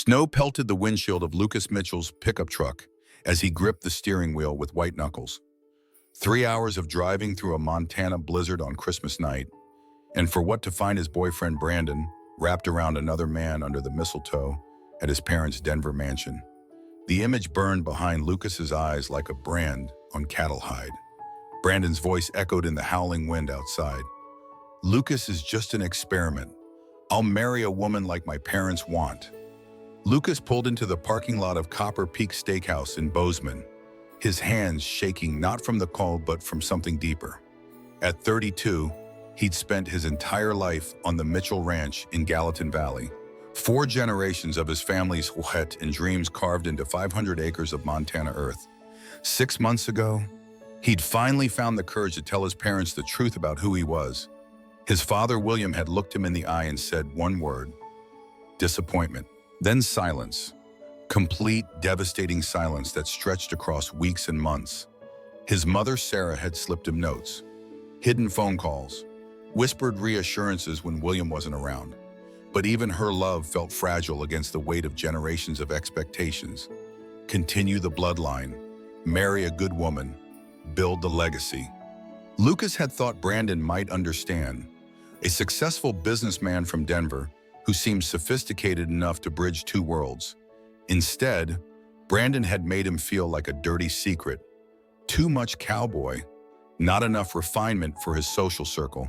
Snow pelted the windshield of Lucas Mitchell's pickup truck as he gripped the steering wheel with white knuckles. 3 hours of driving through a Montana blizzard on Christmas night, and for what to find his boyfriend Brandon wrapped around another man under the mistletoe at his parents' Denver mansion. The image burned behind Lucas's eyes like a brand on cattle hide. Brandon's voice echoed in the howling wind outside. "Lucas is just an experiment. I'll marry a woman like my parents want." Lucas pulled into the parking lot of Copper Peak Steakhouse in Bozeman, his hands shaking not from the cold but from something deeper. At 32, he'd spent his entire life on the Mitchell Ranch in Gallatin Valley. 4 generations of his family's sweat and dreams carved into 500 acres of Montana earth. 6 months ago, he'd finally found the courage to tell his parents the truth about who he was. His father, William, had looked him in the eye and said one word: disappointment. Then silence. Complete, devastating silence that stretched across weeks and months. His mother, Sarah, had slipped him notes, hidden phone calls, whispered reassurances when William wasn't around. But even her love felt fragile against the weight of generations of expectations. Continue the bloodline, marry a good woman, build the legacy. Lucas had thought Brandon might understand, a successful businessman from Denver who seemed sophisticated enough to bridge 2 worlds. Instead, Brandon had made him feel like a dirty secret. Too much cowboy, not enough refinement for his social circle.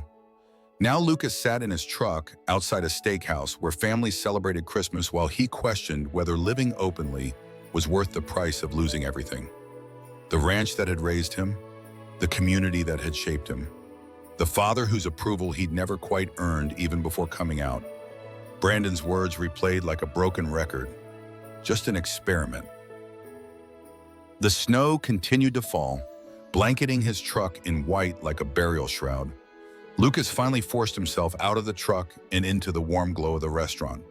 Now Lucas sat in his truck outside a steakhouse where families celebrated Christmas while he questioned whether living openly was worth the price of losing everything. The ranch that had raised him, the community that had shaped him, the father whose approval he'd never quite earned even before coming out. Brandon's words replayed like a broken record. Just an experiment. The snow continued to fall, blanketing his truck in white like a burial shroud. Lucas finally forced himself out of the truck and into the warm glow of the restaurant.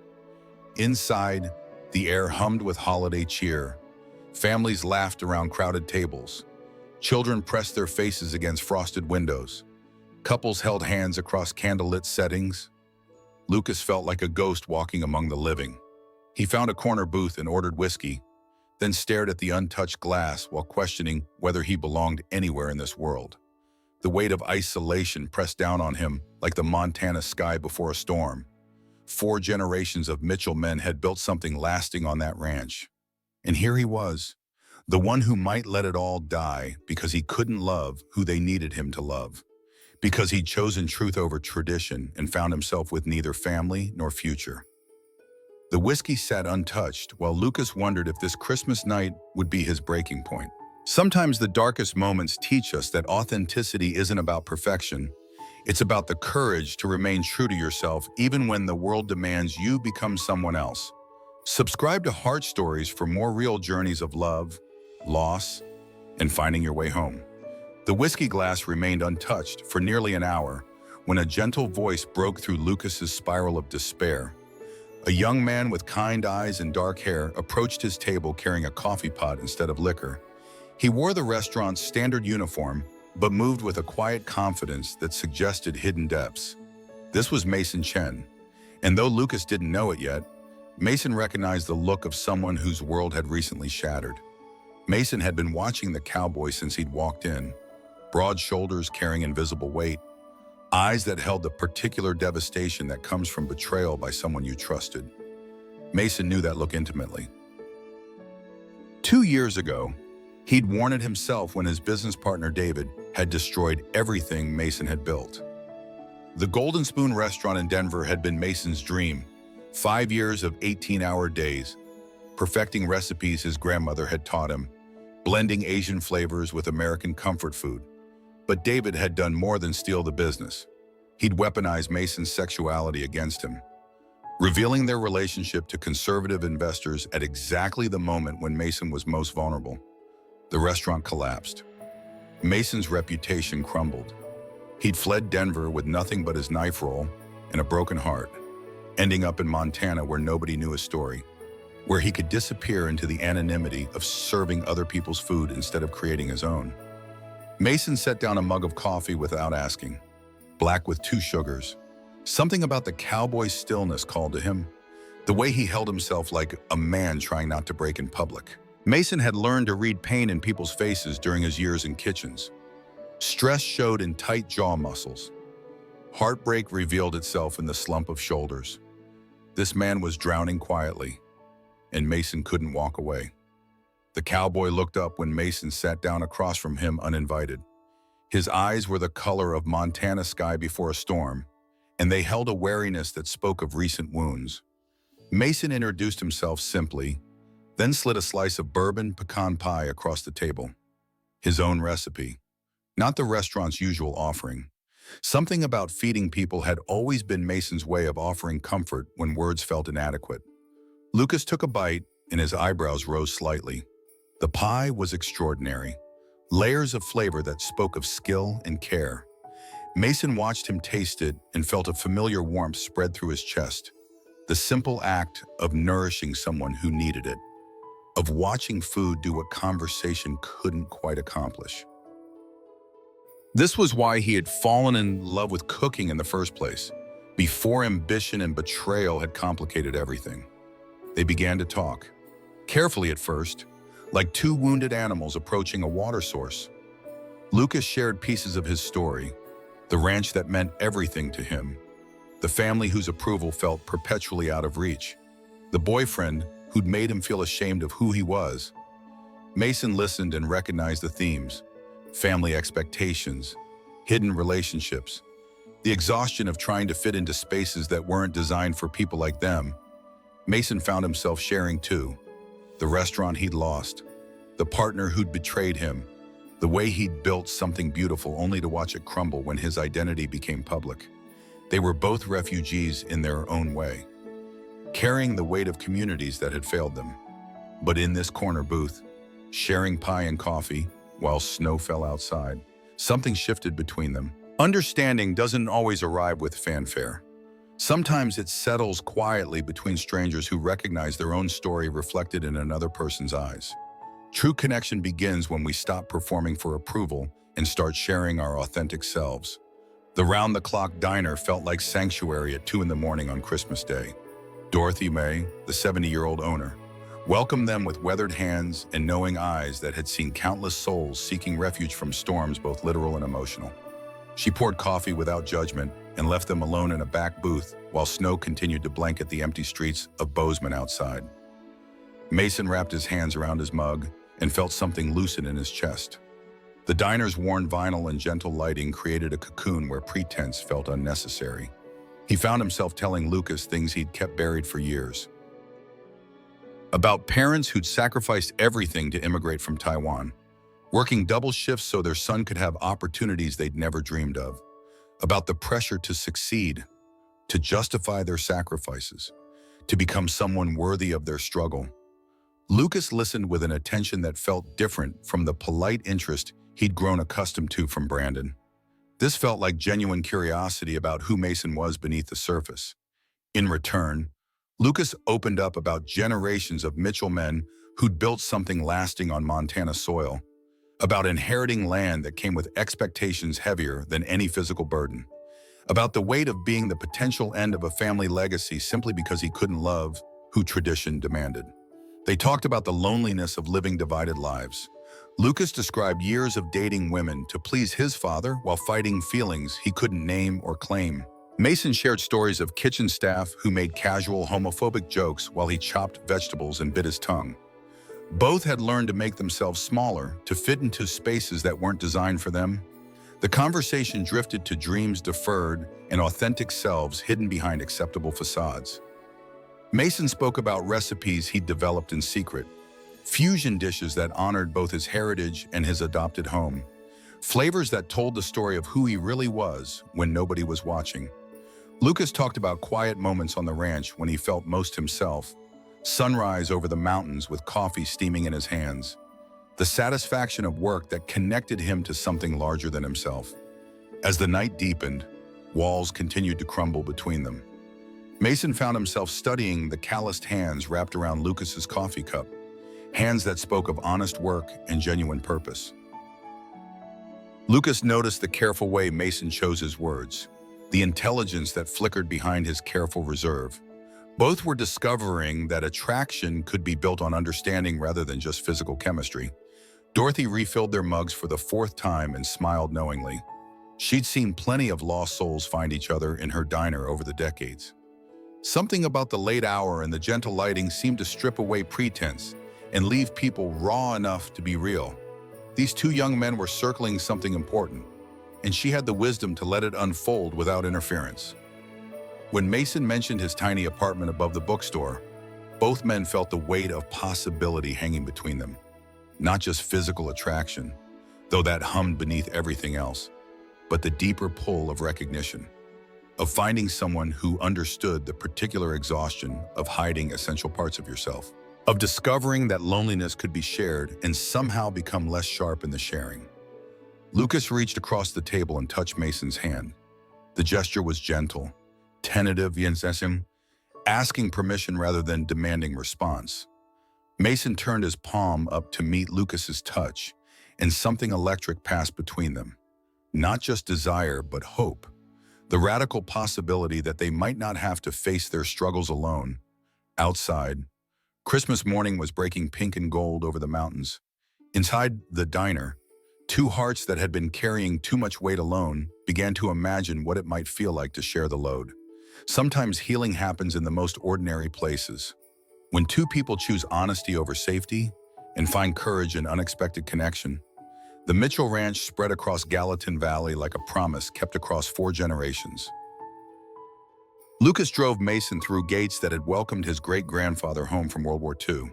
Inside, the air hummed with holiday cheer. Families laughed around crowded tables. Children pressed their faces against frosted windows. Couples held hands across candlelit settings. Lucas felt like a ghost walking among the living. He found a corner booth and ordered whiskey, then stared at the untouched glass while questioning whether he belonged anywhere in this world. The weight of isolation pressed down on him like the Montana sky before a storm. 4 generations of Mitchell men had built something lasting on that ranch. And here he was, the one who might let it all die because he couldn't love who they needed him to love, because he'd chosen truth over tradition and found himself with neither family nor future. The whiskey sat untouched while Lucas wondered if this Christmas night would be his breaking point. Sometimes the darkest moments teach us that authenticity isn't about perfection. It's about the courage to remain true to yourself even when the world demands you become someone else. Subscribe to Heart Stories for more real journeys of love, loss, and finding your way home. The whiskey glass remained untouched for nearly an hour when a gentle voice broke through Lucas's spiral of despair. A young man with kind eyes and dark hair approached his table carrying a coffee pot instead of liquor. He wore the restaurant's standard uniform, but moved with a quiet confidence that suggested hidden depths. This was Mason Chen, and though Lucas didn't know it yet, Mason recognized the look of someone whose world had recently shattered. Mason had been watching the cowboy since he'd walked in, broad shoulders carrying invisible weight, eyes that held the particular devastation that comes from betrayal by someone you trusted. Mason knew that look intimately. 2 years ago, he'd worn it himself when his business partner David had destroyed everything Mason had built. The Golden Spoon restaurant in Denver had been Mason's dream. 5 years of 18-hour days, perfecting recipes his grandmother had taught him, blending Asian flavors with American comfort food. But David had done more than steal the business. He'd weaponized Mason's sexuality against him, revealing their relationship to conservative investors at exactly the moment when Mason was most vulnerable. The restaurant collapsed. Mason's reputation crumbled. He'd fled Denver with nothing but his knife roll and a broken heart, ending up in Montana where nobody knew his story, where he could disappear into the anonymity of serving other people's food instead of creating his own. Mason set down a mug of coffee without asking, black with 2 sugars. Something about the cowboy stillness called to him. the way he held himself like a man trying not to break in public. Mason had learned to read pain in people's faces during his years in kitchens. Stress showed in tight jaw muscles. Heartbreak revealed itself in the slump of shoulders. This man was drowning quietly, and Mason couldn't walk away. The cowboy looked up when Mason sat down across from him uninvited. His eyes were the color of Montana sky before a storm, and they held a wariness that spoke of recent wounds. Mason introduced himself simply, then slid a slice of bourbon pecan pie across the table. His own recipe, not the restaurant's usual offering. Something about feeding people had always been Mason's way of offering comfort when words felt inadequate. Lucas took a bite, and his eyebrows rose slightly. The pie was extraordinary, layers of flavor that spoke of skill and care. Mason watched him taste it and felt a familiar warmth spread through his chest. The simple act of nourishing someone who needed it, of watching food do what conversation couldn't quite accomplish. This was why he had fallen in love with cooking in the first place, before ambition and betrayal had complicated everything. They began to talk, carefully at first, like two wounded animals approaching a water source. Lucas shared pieces of his story, the ranch that meant everything to him, the family whose approval felt perpetually out of reach, the boyfriend who'd made him feel ashamed of who he was. Mason listened and recognized the themes: family expectations, hidden relationships, the exhaustion of trying to fit into spaces that weren't designed for people like them. Mason found himself sharing too: the restaurant he'd lost, the partner who'd betrayed him, the way he'd built something beautiful only to watch it crumble when his identity became public. They were both refugees in their own way, carrying the weight of communities that had failed them. But in this corner booth, sharing pie and coffee, while snow fell outside, something shifted between them. Understanding doesn't always arrive with fanfare. Sometimes it settles quietly between strangers who recognize their own story reflected in another person's eyes. True connection begins when we stop performing for approval and start sharing our authentic selves. The round-the-clock diner felt like sanctuary at 2 a.m. on Christmas Day. Dorothy May, the 70-year-old owner, welcomed them with weathered hands and knowing eyes that had seen countless souls seeking refuge from storms both literal and emotional. She poured coffee without judgment and left them alone in a back booth while snow continued to blanket the empty streets of Bozeman outside. Mason wrapped his hands around his mug and felt something loosen in his chest. The diner's worn vinyl and gentle lighting created a cocoon where pretense felt unnecessary. He found himself telling Lucas things he'd kept buried for years. About parents who'd sacrificed everything to immigrate from Taiwan, working double shifts so their son could have opportunities they'd never dreamed of. About the pressure to succeed, to justify their sacrifices, to become someone worthy of their struggle. Lucas listened with an attention that felt different from the polite interest he'd grown accustomed to from Brandon. This felt like genuine curiosity about who Mason was beneath the surface. In return, Lucas opened up about generations of Mitchell men who'd built something lasting on Montana soil, about inheriting land that came with expectations heavier than any physical burden, about the weight of being the potential end of a family legacy simply because he couldn't love who tradition demanded. They talked about the loneliness of living divided lives. Lucas described years of dating women to please his father while fighting feelings he couldn't name or claim. Mason shared stories of kitchen staff who made casual homophobic jokes while he chopped vegetables and bit his tongue. Both had learned to make themselves smaller, to fit into spaces that weren't designed for them. The conversation drifted to dreams deferred and authentic selves hidden behind acceptable facades. Mason spoke about recipes he'd developed in secret, fusion dishes that honored both his heritage and his adopted home, flavors that told the story of who he really was when nobody was watching. Lucas talked about quiet moments on the ranch when he felt most himself, sunrise over the mountains with coffee steaming in his hands, the satisfaction of work that connected him to something larger than himself. As the night deepened, walls continued to crumble between them. Mason found himself studying the calloused hands wrapped around Lucas's coffee cup, hands that spoke of honest work and genuine purpose. Lucas noticed the careful way Mason chose his words, the intelligence that flickered behind his careful reserve. Both were discovering that attraction could be built on understanding rather than just physical chemistry. Dorothy refilled their mugs for the fourth time and smiled knowingly. She'd seen plenty of lost souls find each other in her diner over the decades. Something about the late hour and the gentle lighting seemed to strip away pretense and leave people raw enough to be real. These two young men were circling something important, and she had the wisdom to let it unfold without interference. When Mason mentioned his tiny apartment above the bookstore, both men felt the weight of possibility hanging between them. Not just physical attraction, though that hummed beneath everything else, but the deeper pull of recognition, of finding someone who understood the particular exhaustion of hiding essential parts of yourself, of discovering that loneliness could be shared and somehow become less sharp in the sharing. Lucas reached across the table and touched Mason's hand. The gesture was gentle, tentative, asking permission rather than demanding response. Mason turned his palm up to meet Lucas's touch, and something electric passed between them. Not just desire, but hope. The radical possibility that they might not have to face their struggles alone. Outside, Christmas morning was breaking pink and gold over the mountains. Inside the diner, two hearts that had been carrying too much weight alone began to imagine what it might feel like to share the load. Sometimes healing happens in the most ordinary places. When two people choose honesty over safety and find courage in unexpected connection, the Mitchell Ranch spread across Gallatin Valley like a promise kept across 4 generations. Lucas drove Mason through gates that had welcomed his great-grandfather home from World War II,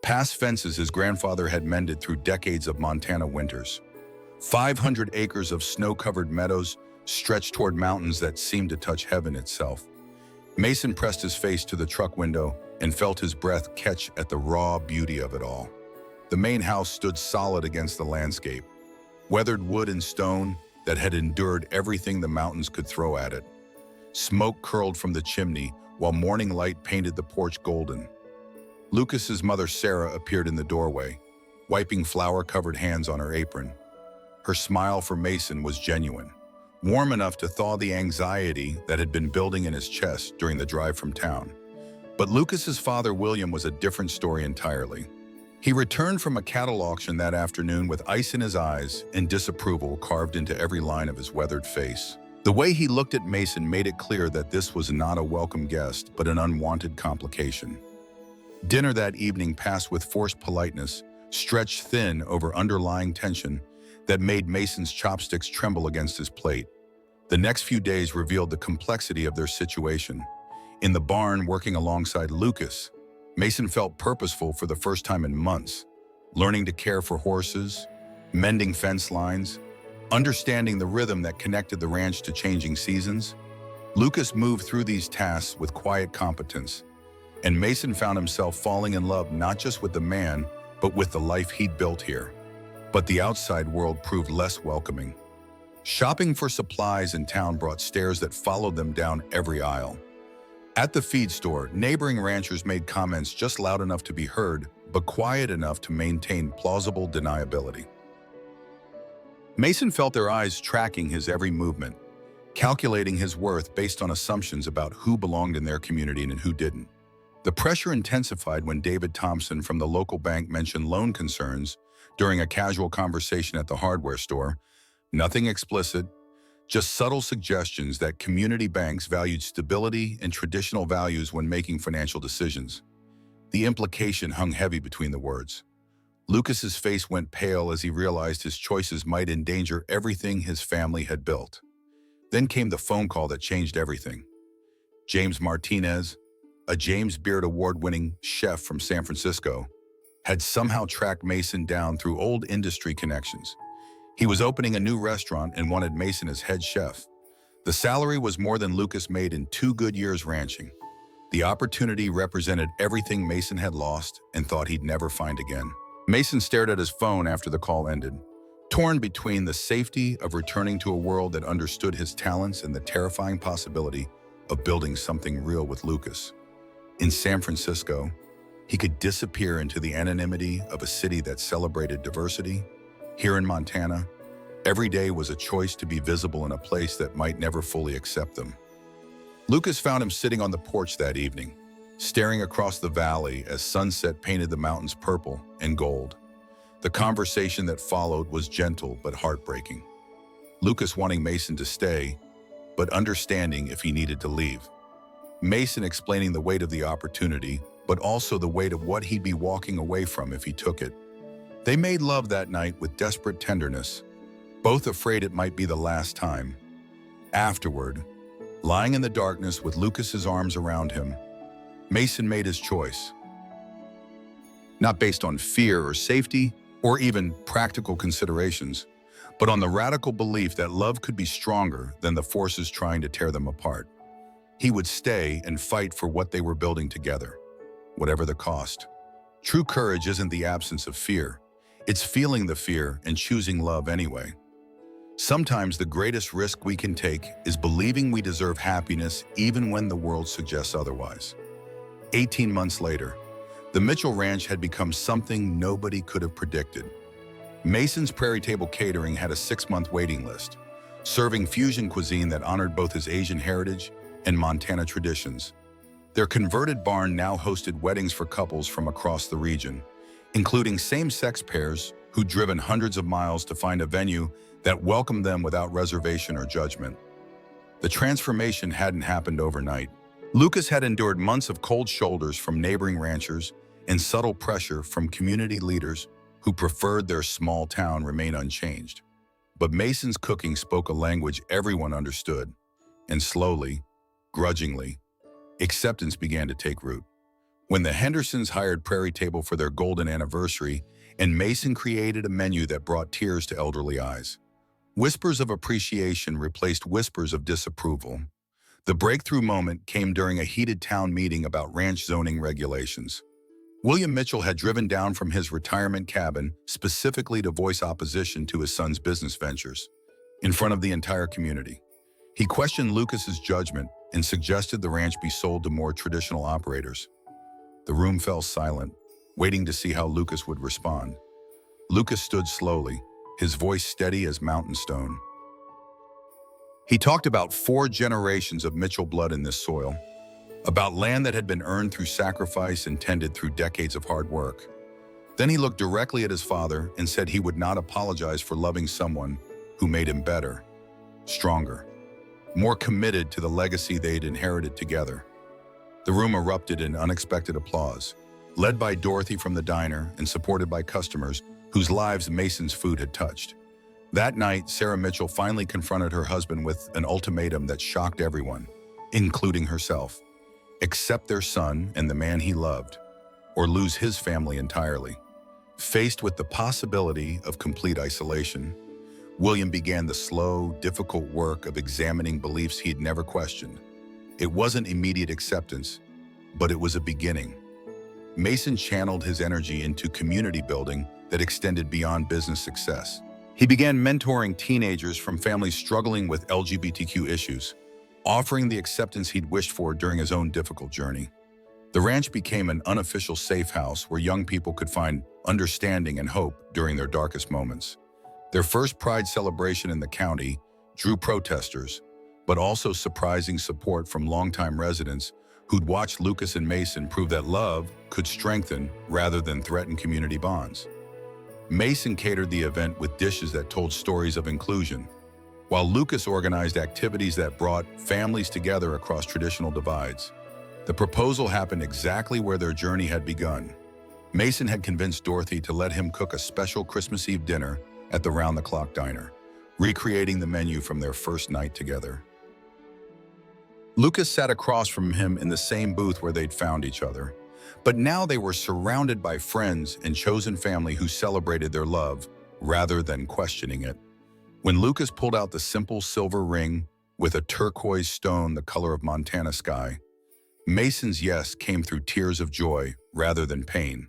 past fences his grandfather had mended through decades of Montana winters. 500 acres of snow-covered meadows stretched toward mountains that seemed to touch heaven itself. Mason pressed his face to the truck window and felt his breath catch at the raw beauty of it all. The main house stood solid against the landscape, weathered wood and stone that had endured everything the mountains could throw at it. Smoke curled from the chimney while morning light painted the porch golden. Lucas's mother Sarah appeared in the doorway, wiping flour-covered hands on her apron. Her smile for Mason was genuine, warm enough to thaw the anxiety that had been building in his chest during the drive from town. But Lucas's father William was a different story entirely. He returned from a cattle auction that afternoon with ice in his eyes and disapproval carved into every line of his weathered face. The way he looked at Mason made it clear that this was not a welcome guest, but an unwanted complication. Dinner that evening passed with forced politeness, stretched thin over underlying tension that made Mason's chopsticks tremble against his plate. The next few days revealed the complexity of their situation. In the barn, working alongside Lucas, Mason felt purposeful for the first time in months, learning to care for horses, mending fence lines, understanding the rhythm that connected the ranch to changing seasons. Lucas moved through these tasks with quiet competence, and Mason found himself falling in love not just with the man, but with the life he'd built here. But the outside world proved less welcoming. Shopping for supplies in town brought stares that followed them down every aisle. At the feed store, neighboring ranchers made comments just loud enough to be heard, but quiet enough to maintain plausible deniability. Mason felt their eyes tracking his every movement, calculating his worth based on assumptions about who belonged in their community and who didn't. The pressure intensified when David Thompson from the local bank mentioned loan concerns during a casual conversation at the hardware store. Nothing explicit, just subtle suggestions that community banks valued stability and traditional values when making financial decisions. The implication hung heavy between the words. Lucas's face went pale as he realized his choices might endanger everything his family had built. Then came the phone call that changed everything. James Martinez, a James Beard Award-winning chef from San Francisco, had somehow tracked Mason down through old industry connections. He was opening a new restaurant and wanted Mason as head chef. The salary was more than Lucas made in 2 good years ranching. The opportunity represented everything Mason had lost and thought he'd never find again. Mason stared at his phone after the call ended, torn between the safety of returning to a world that understood his talents and the terrifying possibility of building something real with Lucas. In San Francisco, he could disappear into the anonymity of a city that celebrated diversity. Here in Montana, every day was a choice to be visible in a place that might never fully accept them. Lucas found him sitting on the porch that evening, staring across the valley as sunset painted the mountains purple and gold. The conversation that followed was gentle but heartbreaking. Lucas wanting Mason to stay, but understanding if he needed to leave. Mason explaining the weight of the opportunity, but also the weight of what he'd be walking away from if he took it. They made love that night with desperate tenderness, both afraid it might be the last time. Afterward, lying in the darkness with Lucas's arms around him, Mason made his choice. Not based on fear or safety, or even practical considerations, but on the radical belief that love could be stronger than the forces trying to tear them apart. He would stay and fight for what they were building together, whatever the cost. True courage isn't the absence of fear. It's feeling the fear and choosing love anyway. Sometimes the greatest risk we can take is believing we deserve happiness even when the world suggests otherwise. 18 months later, the Mitchell Ranch had become something nobody could have predicted. Mason's Prairie Table Catering had a 6-month waiting list, serving fusion cuisine that honored both his Asian heritage and Montana traditions. Their converted barn now hosted weddings for couples from across the region, including same-sex pairs who'd driven hundreds of miles to find a venue that welcomed them without reservation or judgment. The transformation hadn't happened overnight. Lucas had endured months of cold shoulders from neighboring ranchers and subtle pressure from community leaders who preferred their small town remain unchanged. But Mason's cooking spoke a language everyone understood, and slowly, grudgingly, acceptance began to take root. When the Hendersons hired Prairie Table for their golden anniversary, and Mason created a menu that brought tears to elderly eyes, whispers of appreciation replaced whispers of disapproval. The breakthrough moment came during a heated town meeting about ranch zoning regulations. William Mitchell had driven down from his retirement cabin specifically to voice opposition to his son's business ventures in front of the entire community. He questioned Lucas's judgment and suggested the ranch be sold to more traditional operators. The room fell silent, waiting to see how Lucas would respond. Lucas stood slowly, his voice steady as mountain stone. He talked about 4 generations of Mitchell blood in this soil, about land that had been earned through sacrifice and tended through decades of hard work. Then he looked directly at his father and said he would not apologize for loving someone who made him better, stronger, more committed to the legacy they'd inherited together. The room erupted in unexpected applause, led by Dorothy from the diner and supported by customers whose lives Mason's food had touched. That night, Sarah Mitchell finally confronted her husband with an ultimatum that shocked everyone, including herself. Accept their son and the man he loved, or lose his family entirely. Faced with the possibility of complete isolation, William began the slow, difficult work of examining beliefs he'd never questioned. It wasn't immediate acceptance, but it was a beginning. Mason channeled his energy into community building that extended beyond business success. He began mentoring teenagers from families struggling with LGBTQ issues, offering the acceptance he'd wished for during his own difficult journey. The ranch became an unofficial safe house where young people could find understanding and hope during their darkest moments. Their first Pride celebration in the county drew protesters, but also surprising support from longtime residents who'd watched Lucas and Mason prove that love could strengthen rather than threaten community bonds. Mason catered the event with dishes that told stories of inclusion, while Lucas organized activities that brought families together across traditional divides. The proposal happened exactly where their journey had begun. Mason had convinced Dorothy to let him cook a special Christmas Eve dinner at the round-the-clock diner, recreating the menu from their first night together. Lucas sat across from him in the same booth where they'd found each other, but now they were surrounded by friends and chosen family who celebrated their love rather than questioning it. When Lucas pulled out the simple silver ring with a turquoise stone the color of Montana sky, Mason's yes came through tears of joy rather than pain.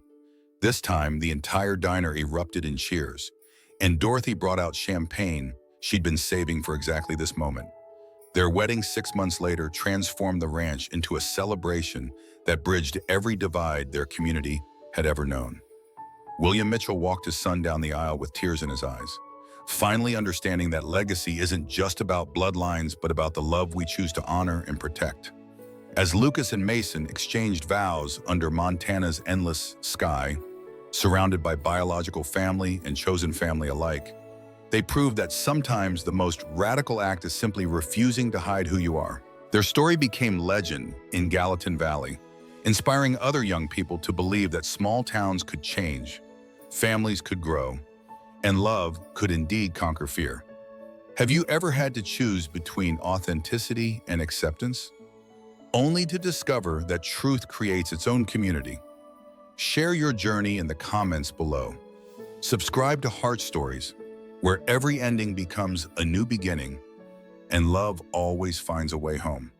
This time, the entire diner erupted in cheers, and Dorothy brought out champagne she'd been saving for exactly this moment. Their wedding 6 months later transformed the ranch into a celebration that bridged every divide their community had ever known. William Mitchell walked his son down the aisle with tears in his eyes, finally understanding that legacy isn't just about bloodlines, but about the love we choose to honor and protect. As Lucas and Mason exchanged vows under Montana's endless sky, surrounded by biological family and chosen family alike, they proved that sometimes the most radical act is simply refusing to hide who you are. Their story became legend in Gallatin Valley, inspiring other young people to believe that small towns could change, families could grow, and love could indeed conquer fear. Have you ever had to choose between authenticity and acceptance, only to discover that truth creates its own community? Share your journey in the comments below. Subscribe to Heart Stories, where every ending becomes a new beginning and love always finds a way home.